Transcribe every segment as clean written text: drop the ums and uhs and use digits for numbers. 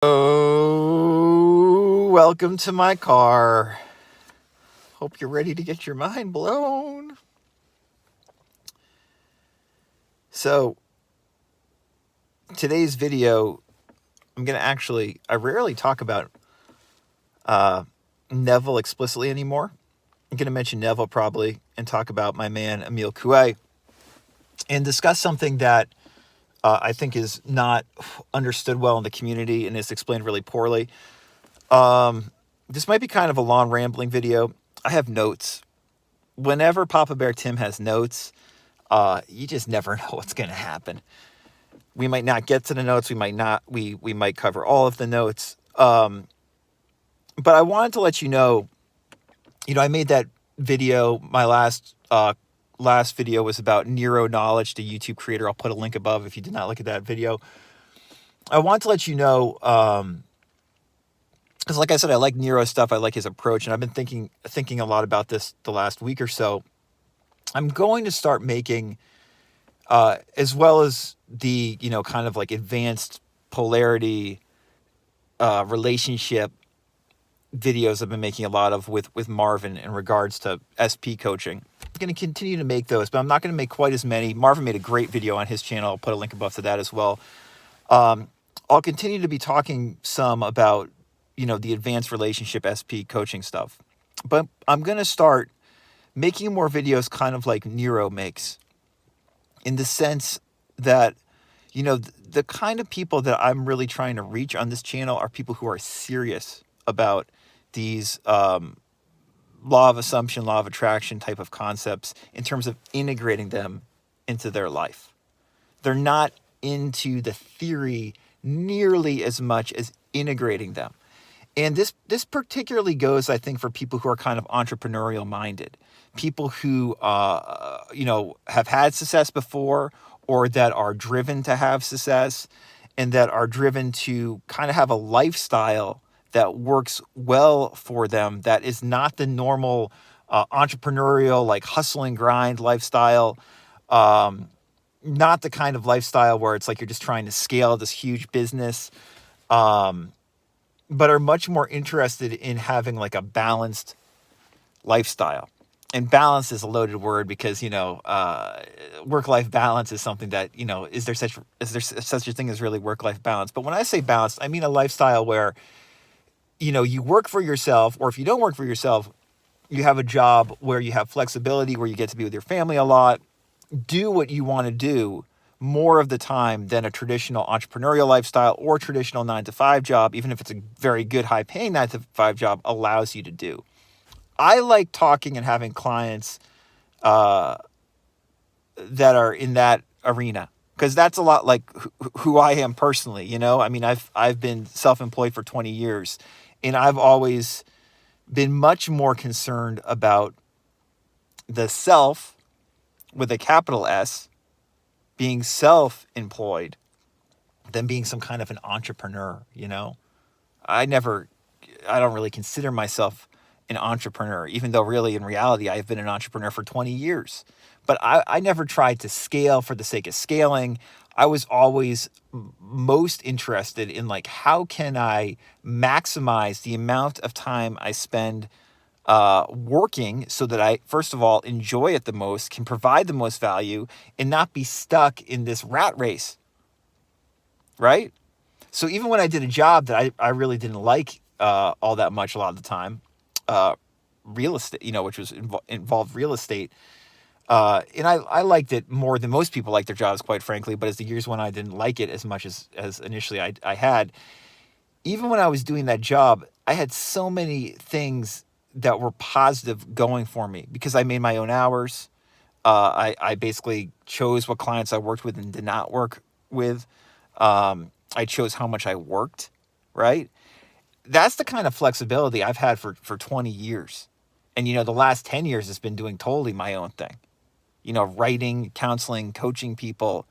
Oh, welcome to my car. Hope you're ready to get your mind blown. So, today's video, I rarely talk about Neville explicitly anymore. I'm going to mention Neville probably and talk about my man, Emil Coué, and discuss something that I think is not understood well in the community and is explained really poorly. This might be kind of a long, rambling video. I have notes. Whenever Papa Bear Tim has notes, you just never know what's going to happen. We might not get to the notes. We might cover all of the notes. But I wanted to let you know, I made that video. My last video was about Neuro Knowledge, the YouTube creator. I'll put a link above if you did not look at that video. I want to let you know, because like I said, I like Nero stuff. I like his approach, and I've been thinking a lot about this the last week or so. I'm going to start making, as well as the, kind of like advanced polarity relationship videos I've been making a lot of with Marvin in regards to SP coaching. I'm going to continue to make those, but I'm not going to make quite as many. Marvin made a great video on his channel. I'll put a link above to that as well. I'll continue to be talking some about, the advanced relationship SP coaching stuff. But I'm going to start making more videos kind of like Nero makes, in the sense that, the kind of people that I'm really trying to reach on this channel are people who are serious about these law of assumption, law of attraction type of concepts in terms of integrating them into their life. They're not into the theory nearly as much as integrating them. And this particularly goes, I think, for people who are kind of entrepreneurial minded, people who, have had success before, or that are driven to have success, and that are driven to kind of have a lifestyle that works well for them, that is not the normal entrepreneurial, like hustle and grind lifestyle, not the kind of lifestyle where it's like you're just trying to scale this huge business, but are much more interested in having like a balanced lifestyle. And balance is a loaded word because, work-life balance is something that, is there such a thing as really work-life balance? But when I say balanced, I mean a lifestyle where, you work for yourself, or if you don't work for yourself, you have a job where you have flexibility, where you get to be with your family a lot, do what you want to do more of the time than a traditional entrepreneurial lifestyle or traditional 9-to-5 job, even if it's a very good, high-paying 9-to-5 job, allows you to do. I like talking and having clients that are in that arena, because that's a lot like who I am personally. I mean, I've been self-employed for 20 years, and I've always been much more concerned about the self with a capital S, being self-employed, than being some kind of an entrepreneur. I don't really consider myself an entrepreneur, even though really in reality I've been an entrepreneur for 20 years. But I never tried to scale for the sake of scaling. I was always most interested in, like, how can I maximize the amount of time I spend working, so that I, first of all, enjoy it the most, can provide the most value, and not be stuck in this rat race, right? So even when I did a job that I really didn't like all that much a lot of the time, real estate, which was involved real estate, and I liked it more than most people like their jobs, quite frankly. But as the years went on, I didn't like it as much as initially I had. Even when I was doing that job, I had so many things that were positive going for me, because I made my own hours. I basically chose what clients I worked with and did not work with. I chose how much I worked, right? That's the kind of flexibility I've had for 20 years. And, the last 10 years has been doing totally my own thing. Writing, counseling, coaching people.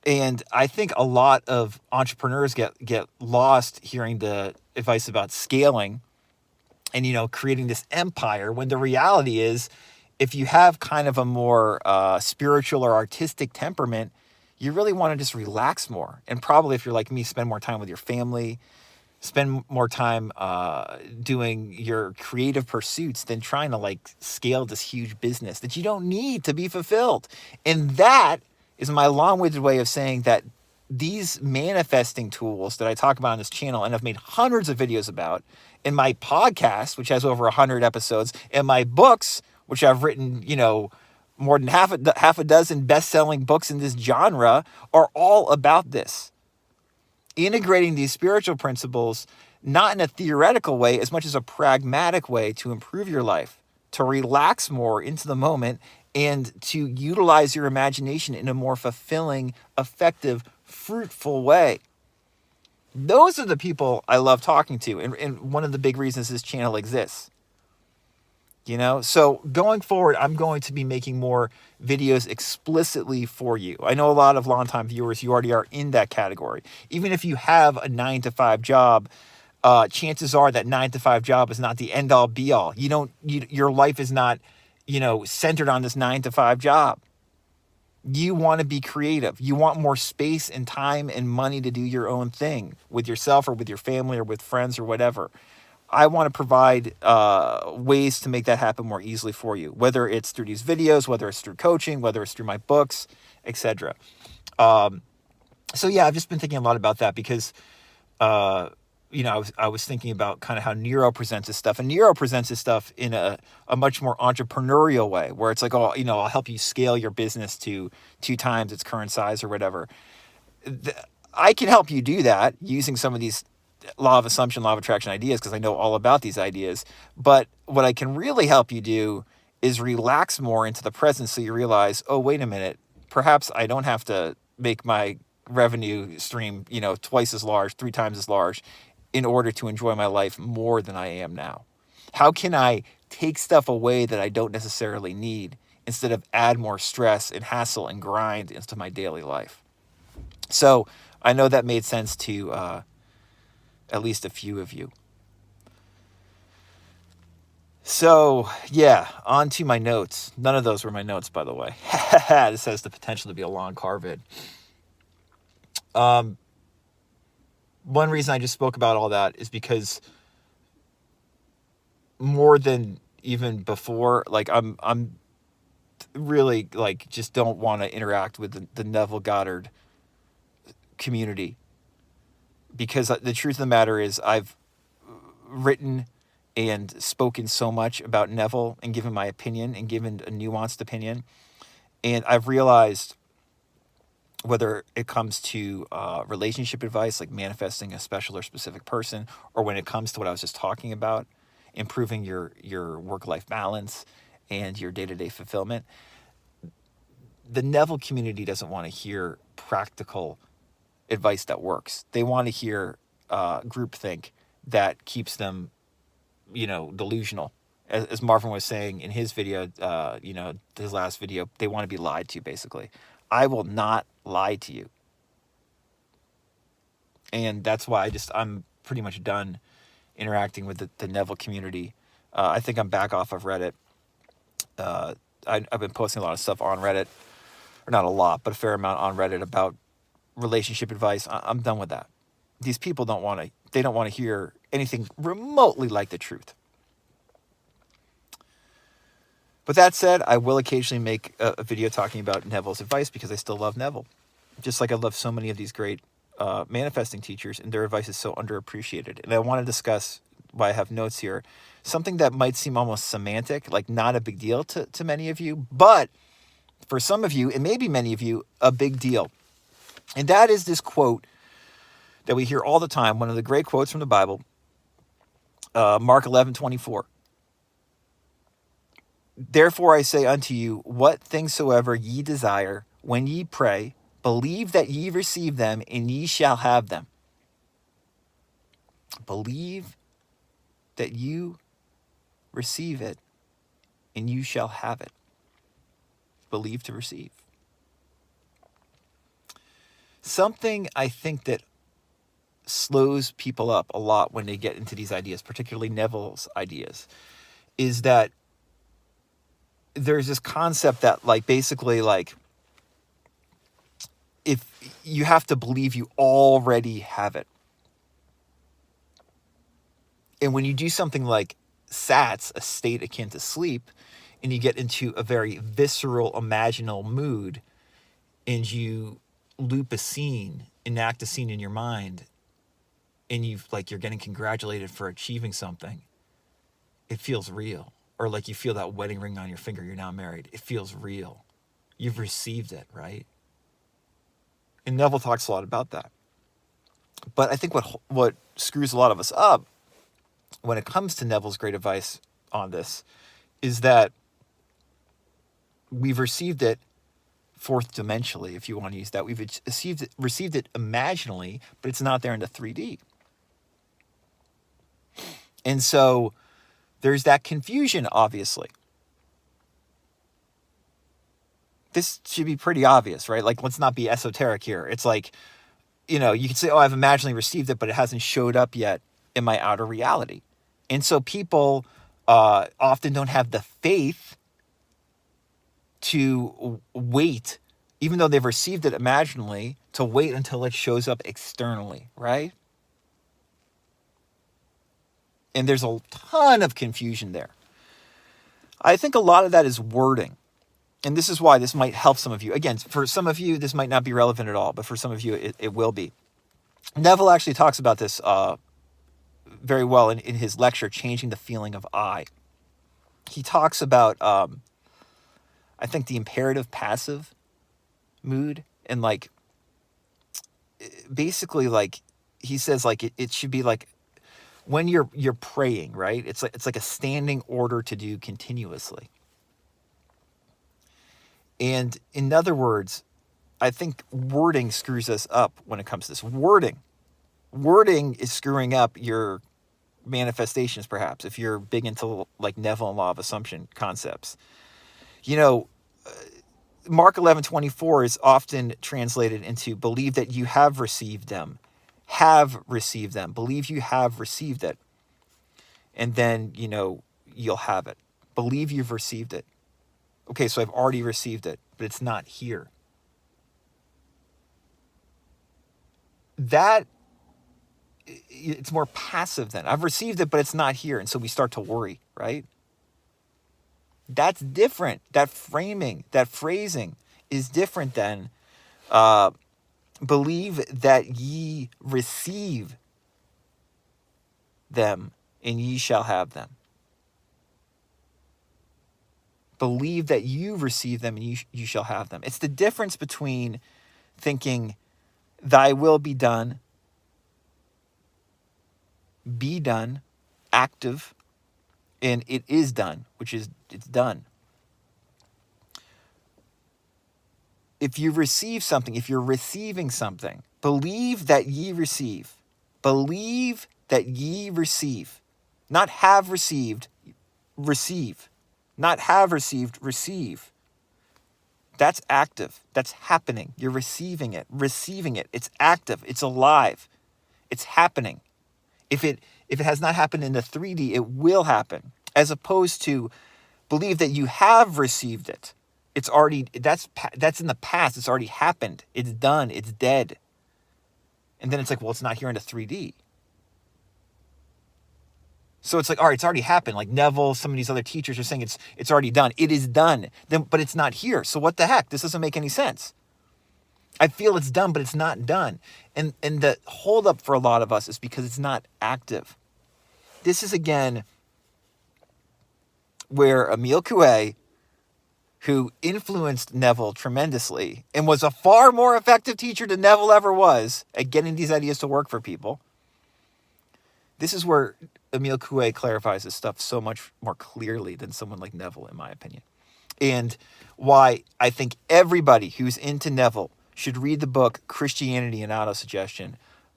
And I think a lot of entrepreneurs get lost hearing the advice about scaling and, creating this empire, when the reality is, if you have kind of a more spiritual or artistic temperament, you really want to just relax more. And probably if you're like me, spend more time with your family, spend more time doing your creative pursuits than trying to like scale this huge business that you don't need to be fulfilled. And that is my long-winded way of saying that these manifesting tools that I talk about on this channel and I've made hundreds of videos about, in my podcast, which has over 100 episodes, and my books, which I've written, more than half a dozen best-selling books in this genre, are all about this. Integrating these spiritual principles, not in a theoretical way, as much as a pragmatic way to improve your life, to relax more into the moment, and to utilize your imagination in a more fulfilling, effective, fruitful way. Those are the people I love talking to, and one of the big reasons this channel exists. So going forward, I'm going to be making more videos explicitly for you. I know a lot of longtime viewers, you already are in that category. Even if you have a 9-to-5 job, chances are that 9-to-5 job is not the end all be all. Your life is not, centered on this 9-to-5 job. You want to be creative. You want more space and time and money to do your own thing with yourself or with your family or with friends or whatever. I want to provide ways to make that happen more easily for you, whether it's through these videos, whether it's through coaching, whether it's through my books, etc. So yeah, I've just been thinking a lot about that because, I was thinking about kind of how Nero presents his stuff, and Nero presents his stuff in a much more entrepreneurial way, where it's like, I'll help you scale your business to 2 times its current size or whatever. I can help you do that using some of these law of assumption, law of attraction ideas, because I know all about these ideas. But what I can really help you do is relax more into the present, so you realize, oh, wait a minute, perhaps I don't have to make my revenue stream, twice as large, 3 times as large, in order to enjoy my life more than I am now. How can I take stuff away that I don't necessarily need instead of add more stress and hassle and grind into my daily life? So I know that made sense to at least a few of you. So, yeah, on to my notes. None of those were my notes, by the way. This has the potential to be a long car vid. One reason I just spoke about all that is because more than even before, like I'm really like just don't want to interact with the Neville Goddard community, because the truth of the matter is I've written and spoken so much about Neville and given my opinion and given a nuanced opinion. And I've realized, whether it comes to relationship advice, like manifesting a special or specific person, or when it comes to what I was just talking about, improving your work-life balance and your day-to-day fulfillment, the Neville community doesn't want to hear practical advice that works. They want to hear groupthink that keeps them, delusional. As Marvin was saying in his video, his last video, they want to be lied to, basically. I will not lie to you. And that's why I'm pretty much done interacting with the Neville community. I think I'm back off of Reddit. I've been posting a lot of stuff on Reddit, or not a lot, but a fair amount on Reddit about relationship advice. I'm done with that. These people don't want to hear anything remotely like the truth. But that said, I will occasionally make a video talking about Neville's advice, because I still love Neville. Just like I love so many of these great manifesting teachers, and their advice is so underappreciated. And I want to discuss, why I have notes here, something that might seem almost semantic, like not a big deal to many of you, but for some of you, and maybe many of you, a big deal. And that is this quote that we hear all the time, one of the great quotes from the Bible, Mark 11:24. Therefore I say unto you, what things soever ye desire, when ye pray, believe that ye receive them, and ye shall have them. Believe that you receive it, and you shall have it. Believe to receive. Something I think that slows people up a lot when they get into these ideas, particularly Neville's ideas, is that there's this concept that basically if you have to believe you already have it. And when you do something like SATS, a state akin to sleep, and you get into a very visceral, imaginal mood, and you loop a scene, enact a scene in your mind, and you're getting congratulated for achieving something, it feels real. Or like you feel that wedding ring on your finger, you're now married. It feels real. You've received it, right? And Neville talks a lot about that. But I think what screws a lot of us up when it comes to Neville's great advice on this is that we've received it fourth dimensionally, if you want to use that. We've received it imaginally, but it's not there in the 3D. And so there's that confusion, obviously. This should be pretty obvious, right? Like, let's not be esoteric here. It's like, you can say, oh, I've imaginally received it, but it hasn't showed up yet in my outer reality. And so people often don't have the faith to wait, even though they've received it imaginally, to wait until it shows up externally, right? And there's a ton of confusion there. I think a lot of that is wording. And this is why this might help some of you. Again, for some of you, this might not be relevant at all, but for some of you, it will be. Neville actually talks about this very well in his lecture, Changing the Feeling of I. He talks about, I think, the imperative passive mood. And like, basically, like, he says, like, it should be like, when you're praying, right? It's like a standing order to do continuously. And in other words, I think wording screws us up when it comes to this. Wording is screwing up your manifestations, perhaps, if you're big into like Neville and law of assumption concepts. Mark 11:24 is often translated into believe that you have received them. Have received them. Believe you have received it. And then, you'll have it. Believe you've received it. Okay, so I've already received it, but it's not here. That, it's more passive then. I've received it, but it's not here. And so we start to worry, right? That's different. That framing, that phrasing is different than believe that ye receive them and ye shall have them. Believe that you receive them and you shall have them. It's the difference between thinking thy will be done, active, and it is done, which is it's done. If you receive something, if you're receiving something, believe that ye receive. Believe that ye receive. Not have received, receive. Not have received, receive. That's active. That's happening. You're receiving it. It's active. It's alive. It's happening. If it has not happened in the 3D, it will happen. As opposed to believe that you have received it. It's already, that's in the past. It's already happened. It's done. It's dead. And then it's like, well, it's not here in the 3D. So it's like, all right, it's already happened. Like Neville, some of these other teachers are saying it's already done. It is done. But it's not here. So what the heck? This doesn't make any sense. I feel it's done, but it's not done. And the holdup for a lot of us is because it's not active. This is, again, where Emil Coué, who influenced Neville tremendously and was a far more effective teacher than Neville ever was at getting these ideas to work for people. This is where Emil Coué clarifies this stuff so much more clearly than someone like Neville, in my opinion. And why I think everybody who's into Neville should read the book Christianity and Autosuggestion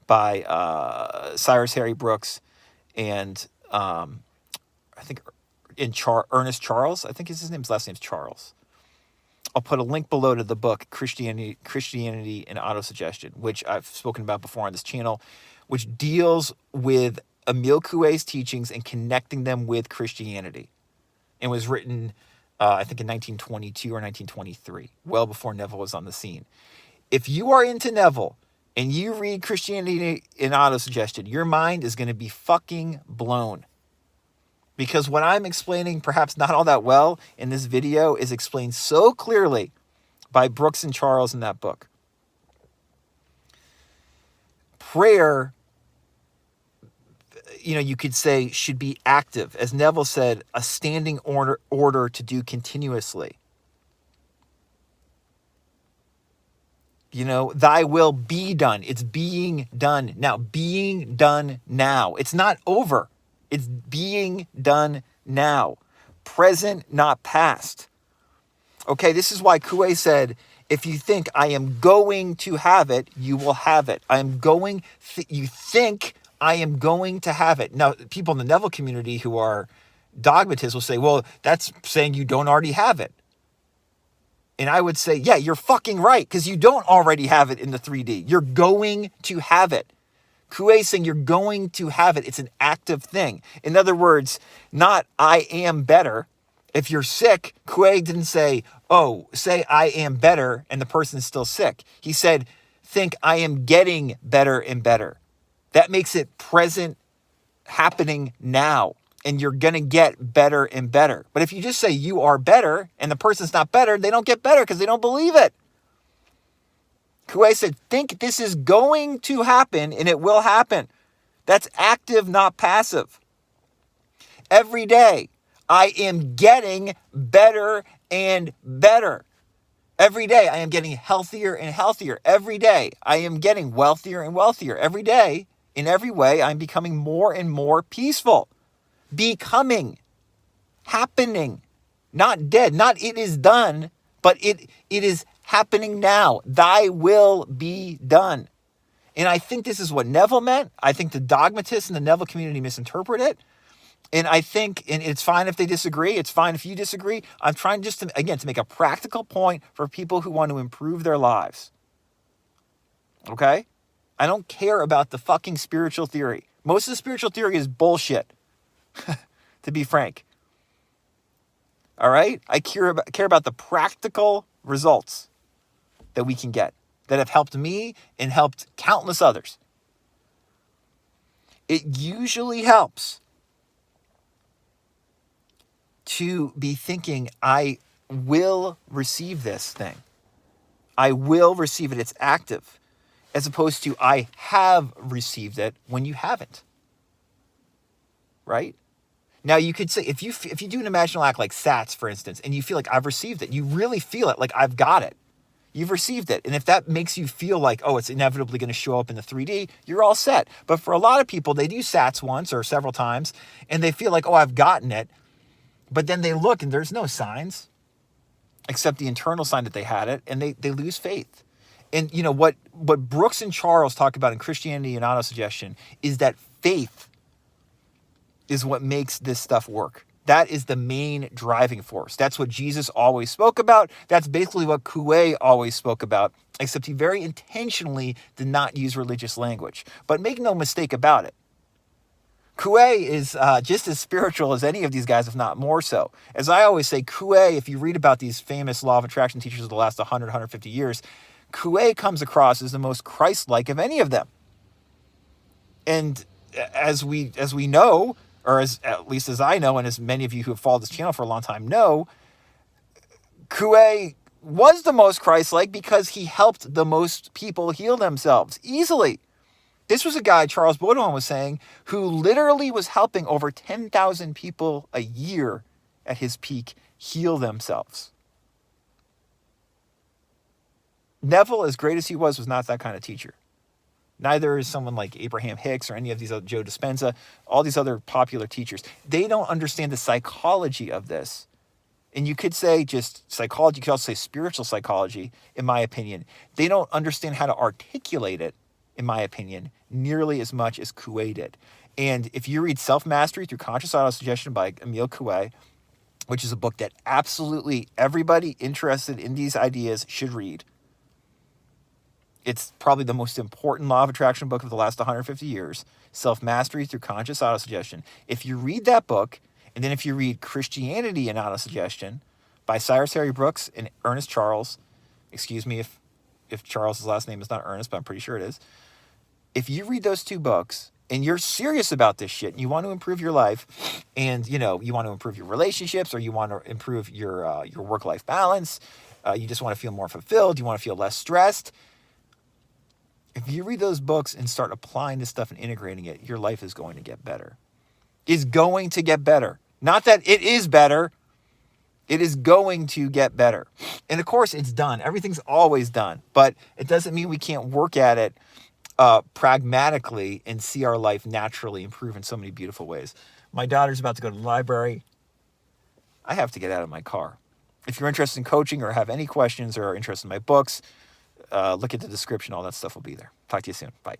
by Cyrus Harry Brooks and I think Ernest Charles. I think his last name's Charles. I'll put a link below to the book Christianity and Autosuggestion, which I've spoken about before on this channel, which deals with Emil Coué's teachings and connecting them with Christianity, and was written, I think, in 1922 or 1923, well before Neville was on the scene. if you are into Neville and you read Christianity in Autosuggestion, your mind is going to be fucking blown. Because what I'm explaining, perhaps not all that well in this video, is explained so clearly by Brooks and Charles in that book. Prayer, you could say, should be active. As Neville said, a standing order to do continuously. Thy will be done. It's being done now. Being done now. It's not over. It's being done now. Present, not past. Okay, this is why Coué said, if you think I am going to have it, you will have it. You think I am going to have it. Now, people in the Neville community who are dogmatists will say, well, that's saying you don't already have it. And I would say, yeah, you're fucking right, because you don't already have it in the 3D. You're going to have it. Coué is saying you're going to have it. It's an active thing. In other words, not I am better. If you're sick, Coué didn't say, say I am better, and the person is still sick. He said, think I am getting better and better. That makes it present, happening now. And you're going to get better and better. But if you just say you are better and the person's not better, they don't get better because they don't believe it. Coué said, think this is going to happen and it will happen. That's active, not passive. Every day, I am getting better and better. Every day, I am getting healthier and healthier. Every day, I am getting wealthier and wealthier. Every day, in every way, I'm becoming more and more peaceful. Becoming, happening, not dead, not it is done, but it is happening now. Thy will be done. And I think this is what Neville meant. I think the dogmatists in the Neville community misinterpret it. And I think, and it's fine if they disagree. It's fine if you disagree. I'm trying just to, again, to make a practical point for people who want to improve their lives. Okay? I don't care about the fucking spiritual theory. Most of the spiritual theory is bullshit. To be frank. All right? I care about the practical results that we can get that have helped me and helped countless others. It usually helps to be thinking, I will receive this thing. I will receive it. It's active. As opposed to, I have received it when you haven't. Right? Now, you could say, if you do an imaginal act like SATs, for instance, and you feel like I've received it, you really feel it, like I've got it. You've received it. And if that makes you feel like, it's inevitably going to show up in the 3D, you're all set. But for a lot of people, they do SATs once or several times, and they feel like, I've gotten it. But then they look, and there's no signs, except the internal sign that they had it, and they lose faith. And, what Brooks and Charles talk about in Christianity and Autosuggestion is that faith is what makes this stuff work. That is the main driving force. That's what Jesus always spoke about. That's basically what Coué always spoke about, except he very intentionally did not use religious language. But make no mistake about it. Coué is just as spiritual as any of these guys, if not more so. As I always say, Coué, if you read about these famous law of attraction teachers of the last 100, 150 years, Coué comes across as the most Christ-like of any of them. And as we know, or at least as I know, and as many of you who have followed this channel for a long time know, Coué was the most Christ-like because he helped the most people heal themselves easily. This was a guy, Charles Baudouin was saying, who literally was helping over 10,000 people a year at his peak heal themselves. Neville, as great as he was not that kind of teacher. Neither is someone like Abraham Hicks or any of these other, Joe Dispenza, all these other popular teachers. They don't understand the psychology of this. And you could say just psychology, you could also say spiritual psychology, in my opinion. They don't understand how to articulate it, in my opinion, nearly as much as Coué did. And if you read Self-Mastery Through Conscious Autosuggestion by Emil Coué, which is a book that absolutely everybody interested in these ideas should read. It's probably the most important law of attraction book of the last 150 years, Self-Mastery Through Conscious Autosuggestion. If you read that book, and then if you read Christianity and Autosuggestion by Cyrus Harry Brooks and Ernest Charles, excuse me if if Charles's last name is not Ernest, but I'm pretty sure it is. If you read those 2 books and you're serious about this shit and you want to improve your life, and you want to improve your relationships, or you want to improve your work-life balance, you just want to feel more fulfilled, you want to feel less stressed. If you read those books and start applying this stuff and integrating it, your life is going to get better. Is going to get better. Not that it is better. It is going to get better. And of course, it's done. Everything's always done. But it doesn't mean we can't work at it pragmatically and see our life naturally improve in so many beautiful ways. My daughter's about to go to the library. I have to get out of my car. If you're interested in coaching or have any questions or are interested in my books, look at the description. All that stuff will be there. Talk to you soon. Bye.